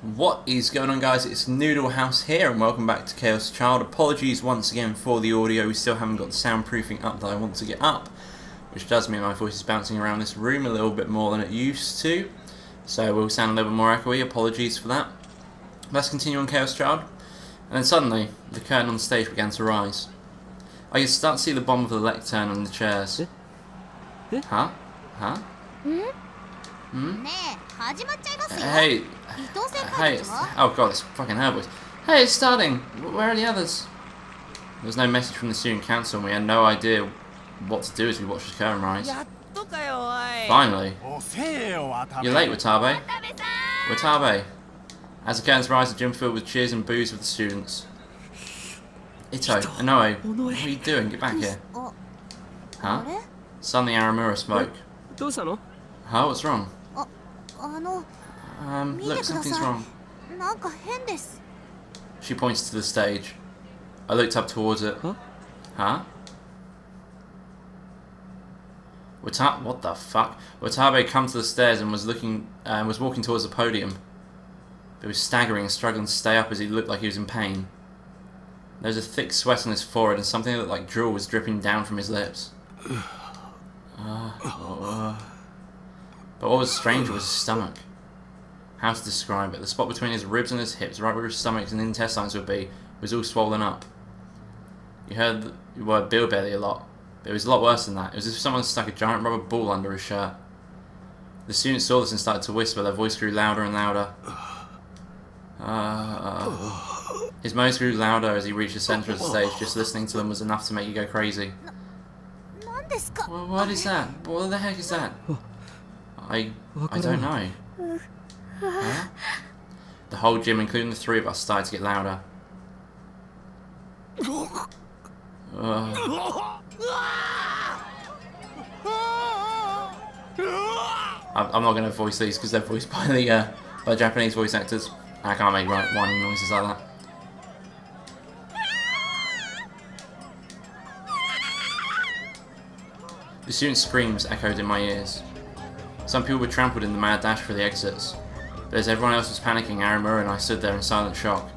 What is going on, guys? It's Noodle House here and welcome back to Chaos Child. Apologies once again for the audio, we still haven't got the soundproofing up that I want to get up, which does mean my voice is bouncing around this room a little bit more than it used to, so we'll sound a little bit more echoey. Apologies for that. Let's continue on Chaos Child. And then suddenly, the curtain on the stage began to rise. I could start to see the bottom of the lectern and the chairs. Huh? Huh? Hey, oh god, it's fucking her voice. Hey, it's starting! Where are the others? There was no message from the student council and we had no idea what to do as we watched the curtain rise. Finally! You're late, Watabe. Watabe! As the curtains rise, the gym filled with cheers and boos of the students. Ito, Inoue, what are you doing? Get back here. Huh? Suddenly Aramura spoke. Huh? What's wrong? Look, something's wrong. She points to the stage. I looked up towards it. Huh? What the fuck? Watabe came to the stairs and was walking towards the podium. He was staggering and struggling to stay up as he looked like he was in pain. There was a thick sweat on his forehead and something that looked like drool was dripping down from his lips. But what was stranger was his stomach. How to describe it? The spot between his ribs and his hips, right where his stomach and intestines would be, was all swollen up. You heard the word bilbelly a lot, but it was a lot worse than that. It was as if someone stuck a giant rubber ball under his shirt. The students saw this and started to whisper. Their voice grew louder and louder. His moans grew louder as he reached the centre of the stage. Just listening to them was enough to make you go crazy. Well, what is that? What the heck is that? I don't know. Huh? The whole gym, including the three of us, started to get louder. I'm not going to voice these because they're voiced by Japanese voice actors. I can't make whining noises like that. The students' screams echoed in my ears. Some people were trampled in the mad dash for the exits. But as everyone else was panicking, Aramura and I stood there in silent shock.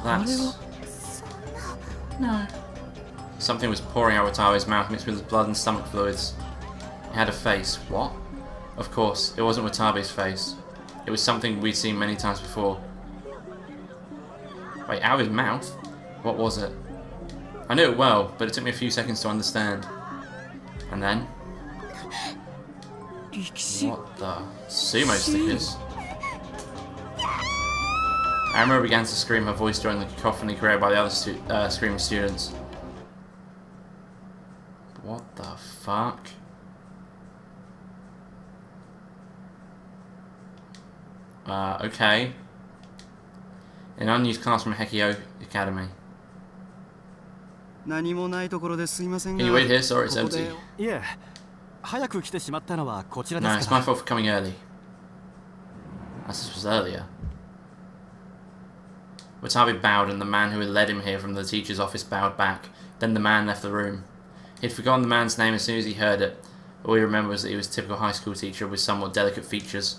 That's... No. Something was pouring out Watabe's mouth mixed with his blood and stomach fluids. He had a face. What? Of course, it wasn't Watabe's face. It was something we'd seen many times before. Wait, out of his mouth? What was it? I knew it well, but it took me a few seconds to understand. And then... What the... Sumo stickers? Aramura began to scream, her voice joined the cacophony created by the other screaming students. What the fuck? Okay. An unused classroom at Hekio Academy. Can you wait here? Sorry, it's empty. No, it's my fault for coming early. As this was earlier. Watabe bowed and the man who had led him here from the teacher's office bowed back. Then the man left the room. He'd forgotten the man's name as soon as he heard it. All he remembered was that he was a typical high school teacher with somewhat delicate features.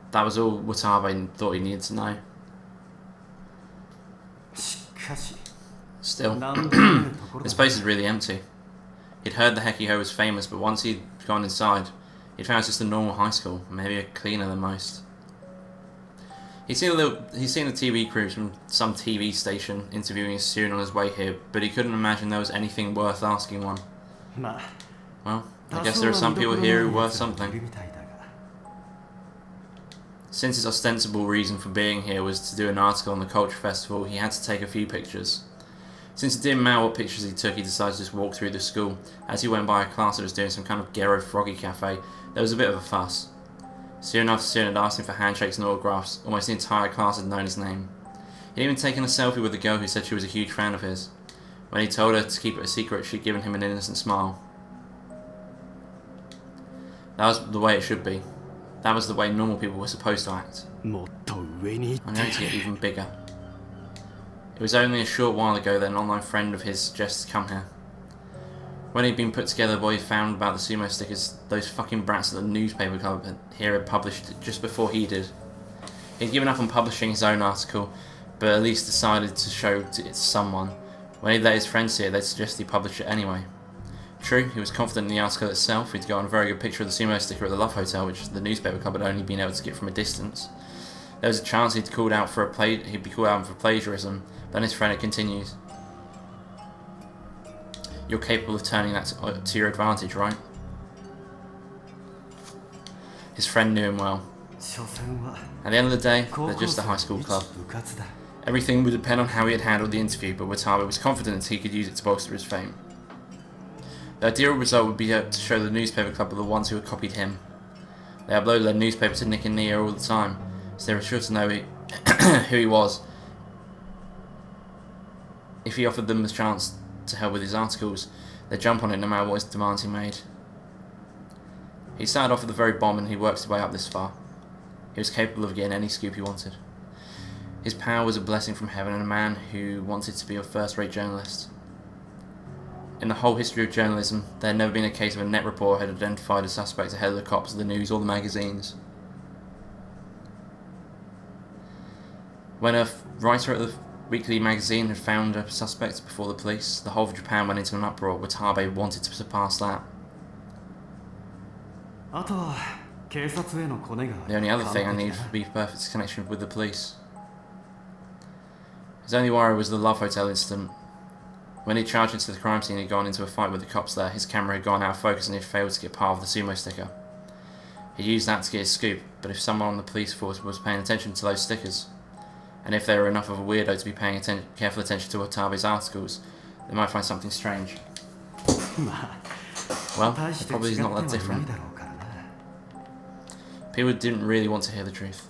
That was all Watabe thought he needed to know. Still, this place is really empty. He'd heard the Hekiho was famous, but once he'd gone inside, he'd found it was just a normal high school, maybe a cleaner than most. He'd seen the TV crews from some TV station interviewing a student on his way here, but he couldn't imagine there was anything worth asking one. Well, I guess there are some people here who are worth something. Since his ostensible reason for being here was to do an article on the culture festival, he had to take a few pictures. Since it didn't matter what pictures he took, he decided to just walk through the school. As he went by a class that was doing some kind of Gero Froggy cafe, there was a bit of a fuss. Soon after student had asked him for handshakes and autographs, almost the entire class had known his name. He'd even taken a selfie with a girl who said she was a huge fan of his. When he told her to keep it a secret, she'd given him an innocent smile. That was the way it should be. That was the way normal people were supposed to act. I'm going to get even bigger. It was only a short while ago that an online friend of his suggested to come here. When he'd been put together what he found about the sumo stickers, those fucking brats at the newspaper club here had published it just before he did. He'd given up on publishing his own article, but at least decided to show it to someone. When he'd let his friends see it, they'd suggest he publish it anyway. True, he was confident in the article itself. He'd got a very good picture of the sumo sticker at the Love Hotel, which the newspaper club had only been able to get from a distance. There was a chance he'd be called out for plagiarism, but then his friend had continued. You're capable of turning that to your advantage, right? His friend knew him well. At the end of the day, they're just a high school club. Everything would depend on how he had handled the interview, but Watabe was confident he could use it to bolster his fame. The ideal result would be to show the newspaper club are the ones who had copied him. They uploaded their newspaper to Nick and Nia all the time, so they were sure to know who he was. If he offered them a chance to help with his articles, they'd jump on it no matter what demands he made. He started off at the very bottom and he worked his way up this far. He was capable of getting any scoop he wanted. His power was a blessing from heaven and a man who wanted to be a first-rate journalist. In the whole history of journalism, there had never been a case of a net reporter had identified a suspect ahead of the cops, the news, or the magazines. When a writer at the weekly magazine had found a suspect before the police, the whole of Japan went into an uproar. Watabe wanted to surpass that. The only other thing I needed would be perfect connection with the police. His only worry was the Love Hotel incident. When he charged into the crime scene, he'd gone into a fight with the cops there. His camera had gone out of focus and he'd failed to get part of the sumo sticker. He used that to get his scoop, but if someone on the police force was paying attention to those stickers, and if they were enough of a weirdo to be paying careful attention to Watabe's articles, they might find something strange. Well, it probably is not that different. People didn't really want to hear the truth.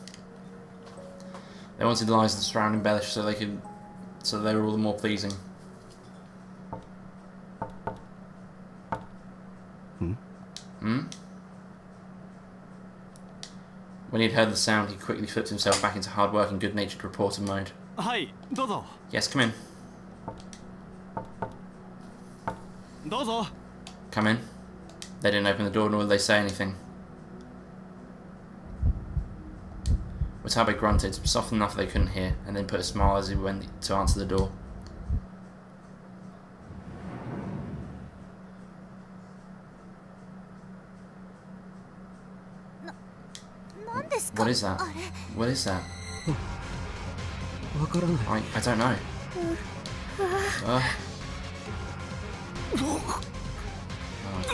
They wanted lies to surround embellish so they were all the more pleasing. When he'd heard the sound, he quickly flipped himself back into hard-working, good-natured reporter mode. Yes, come in. Come in. They didn't open the door, nor did they say anything. Watabe grunted, soft enough they couldn't hear, and then put a smile as he went to answer the door. What is that? What is that? I don't know. Oh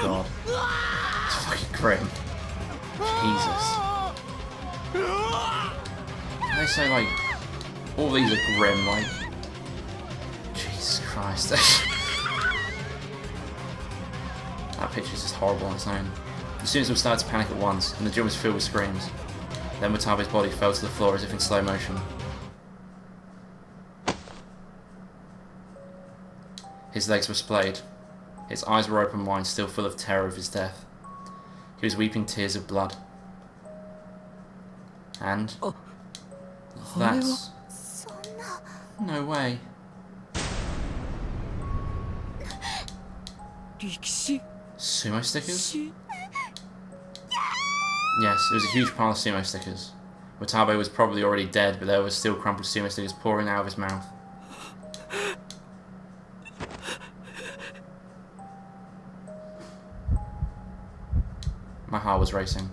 god. It's fucking grim. Jesus. They say like all these are grim, like Jesus Christ. That picture's just horrible on its own. The students all started to panic at once, and the gym was filled with screams. Then Watabe's body fell to the floor as if in slow motion. His legs were splayed. His eyes were open wide, still full of terror of his death. He was weeping tears of blood. And... that's... no way. Sumo stickers? Yes, it was a huge pile of sumo stickers. Watabe was probably already dead, but there were still crumpled sumo stickers pouring out of his mouth. My heart was racing.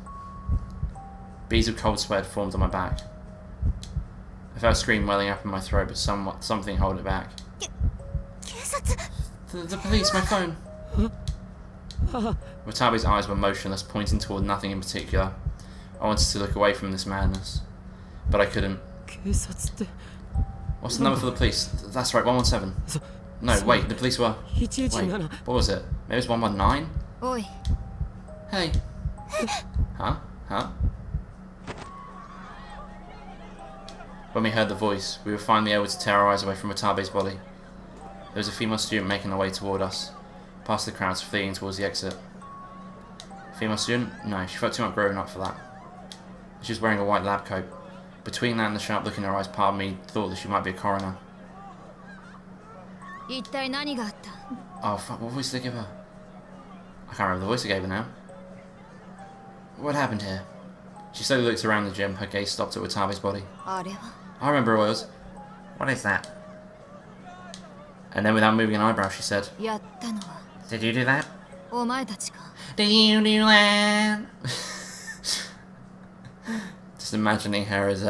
Beads of cold sweat formed on my back. I felt a scream welling up in my throat, but something held it back. The police, my phone! Watabe's eyes were motionless, pointing toward nothing in particular. I wanted to look away from this madness, but I couldn't. What's the number for the police? That's right, 117. No, wait, the police were... Wait, what was it? Maybe it's 119? Hey. Huh? When we heard the voice, we were finally able to tear our eyes away from Watabe's body. There was a female student making her way toward us, past the crowds fleeing towards the exit. Female student? No, she felt too much grown up for that. She was wearing a white lab coat. Between that and the sharp look in her eyes, part of me thought that she might be a coroner. Oh fuck, what voice did they give her? I can't remember the voice they gave her now. What happened here? She slowly looked around the gym. Her gaze stopped at Watabe's body. I remember what it was. What is that? And then without moving an eyebrow, she said, Did you do that? Did you do that? Just imagining her as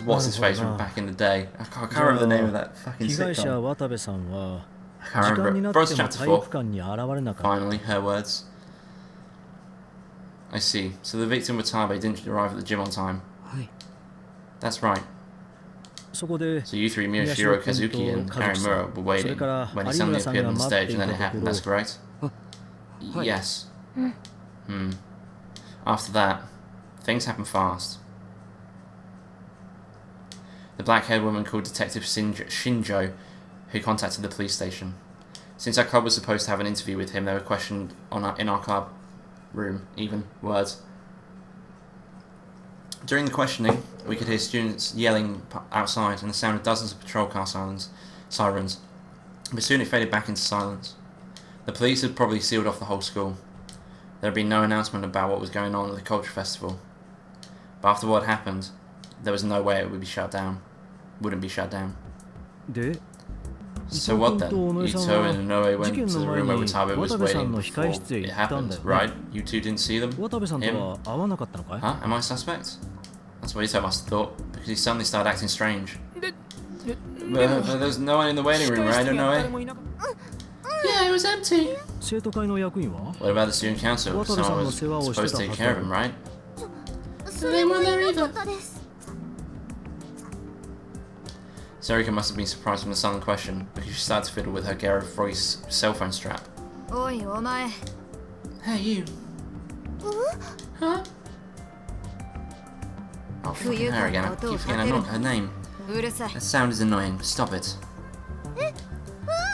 what's his face from back in the day. I can't remember the name of that fucking sitcom. I can't remember it. Bronze chapter 4. Finally, her words. I see. So the victim Watabe didn't arrive at the gym on time. That's right. So you three, Miyashiro, Kazuki and Harimura, were waiting when he suddenly appeared on the stage and then it happened, that's correct? Yes. After that, things happened fast. The black-haired woman called Detective Shinjo, who contacted the police station. Since our club was supposed to have an interview with him, they were questioned in our club room, even words. During the questioning, we could hear students yelling outside and the sound of dozens of patrol car sirens, but soon it faded back into silence. The police had probably sealed off the whole school. There had been no announcement about what was going on at the culture festival. But after what happened, there was no way it would be shut down. Wouldn't be shut down. So what then? Ito and Inoue went to the room where Watabe was waiting before it happened, right? You two didn't see them? Him? Huh? Am I a suspect? That's what Ito must have thought, because he suddenly started acting strange. But there's no one in the waiting room, right? Inoue? Yeah, it was empty. What about the student council? Someone was supposed to take care of him, right? They weren't there either. Sarika must have been surprised from the sudden question, because she started to fiddle with her Gera Froggy's cell phone strap. Hey, you. Huh? Oh, fucking her again. I keep forgetting her name. That sound is annoying. Stop it.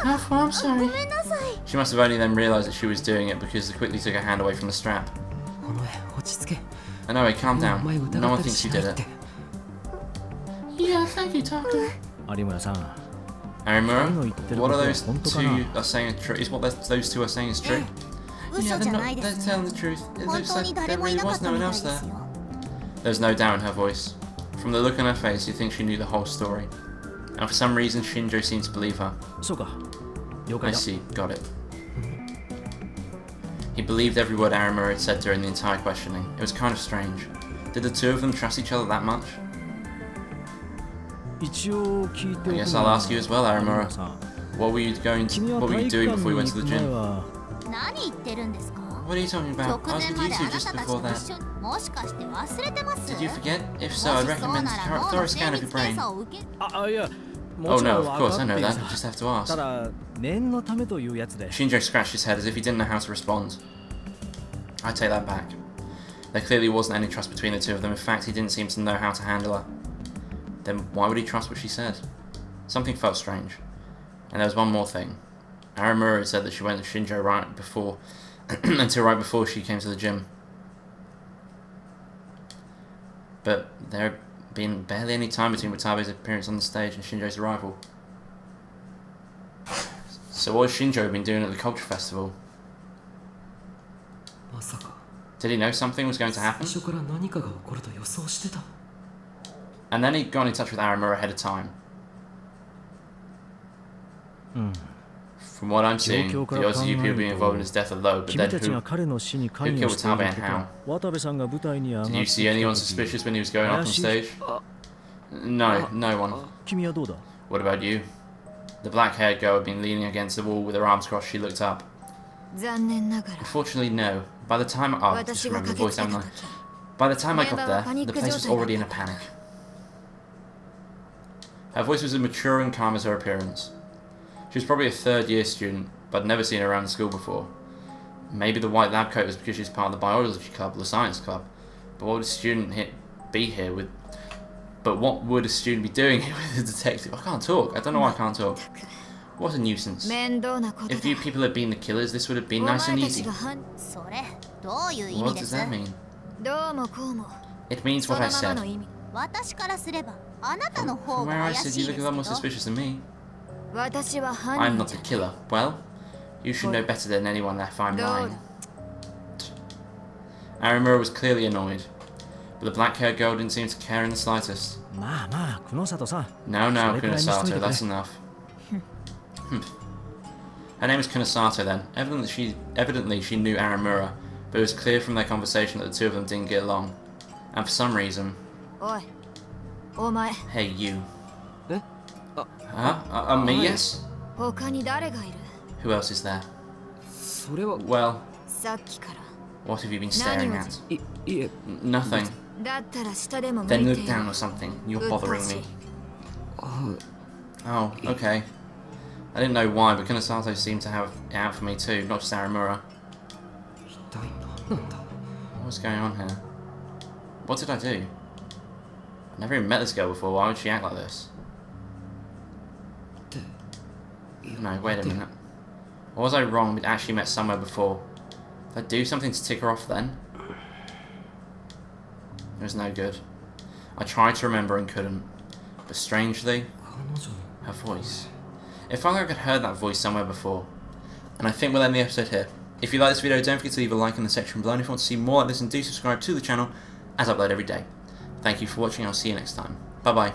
Oh, I'm sorry. She must have only then realised that she was doing it because they quickly took her hand away from the strap. Inoue, calm down. No one thinks you did it. Yeah, thank you, Takuru. Harimura, what are those two are saying is true? Is what those two are saying is true? Yeah, they're telling the truth. It looks like there really was no one else there. There's no doubt in her voice. From the look on her face, you think she knew the whole story. And for some reason, Shinjo seemed to believe her. I see, got it. He believed every word Harimura had said during the entire questioning. It was kind of strange. Did the two of them trust each other that much? I guess I'll ask you as well, Harimura. What were you doing before you went to the gym? What are you talking about? I was with you two just before that. Did you forget? If so, I'd recommend a thorough scan of your brain. Oh no, of course, I know that. I just have to ask. Shinjo scratched his head as if he didn't know how to respond. I take that back. There clearly wasn't any trust between the two of them. In fact, he didn't seem to know how to handle her. Then why would he trust what she said? Something felt strange. And there was one more thing. Harimura said that she went with Shinjo right before, until right before she came to the gym. But there had been barely any time between Watabe's appearance on the stage and Shinjo's arrival. So what has Shinjo been doing at the culture festival? Did he know something was going to happen? And then he'd gone in touch with Harimura ahead of time. From what I'm seeing, the odds of you people being involved in his death are low, but then who killed Watabe and how? Did you see anyone suspicious when he was going up on stage? No, no one. What about you? The black-haired girl had been leaning against the wall with her arms crossed. She looked up. Unfortunately, no. By the time I just remember the voice, haven't I? By the time I got there, the place was already in a panic. Her voice was as mature and calm as her appearance. She was probably a third-year student, but I'd never seen her around the school before. Maybe the white lab coat was because she was part of the biology club or the science club. But what would a student be here with? But what would a student be doing here with a detective? I can't talk. I don't know why I can't talk. What a nuisance. If you people had been the killers, this would have been nice and easy. What does that mean? It means what I said. From where I said, you look a lot more suspicious than me. I'm not the killer. Well, you should know better than anyone if I'm lying. Aramura was clearly annoyed, but the black-haired girl didn't seem to care in the slightest. No, Kunosato, that's enough. Her name is Kunosato then. Evidently she knew Aramura, but it was clear from their conversation that the two of them didn't get along. And for some reason... Hey, you. Huh? Me, yes? Who else is there? Well, what have you been staring at? Nothing. Then look down or something. You're bothering me. Oh, okay. I didn't know why, but Kunosato seemed to have it out for me too, not just Aramura. What's going on here? What did I do? I've never even met this girl before, why would she act like this? No, wait a minute. Or was I wrong, we'd actually met somewhere before? Did I do something to tick her off then? It was no good. I tried to remember and couldn't. But strangely, her voice. It felt like I'd heard that voice somewhere before. And I think we'll end the episode here. If you like this video, don't forget to leave a like in the section below. And if you want to see more like this, and do subscribe to the channel, as I upload every day. Thank you for watching, I'll see you next time. Bye bye.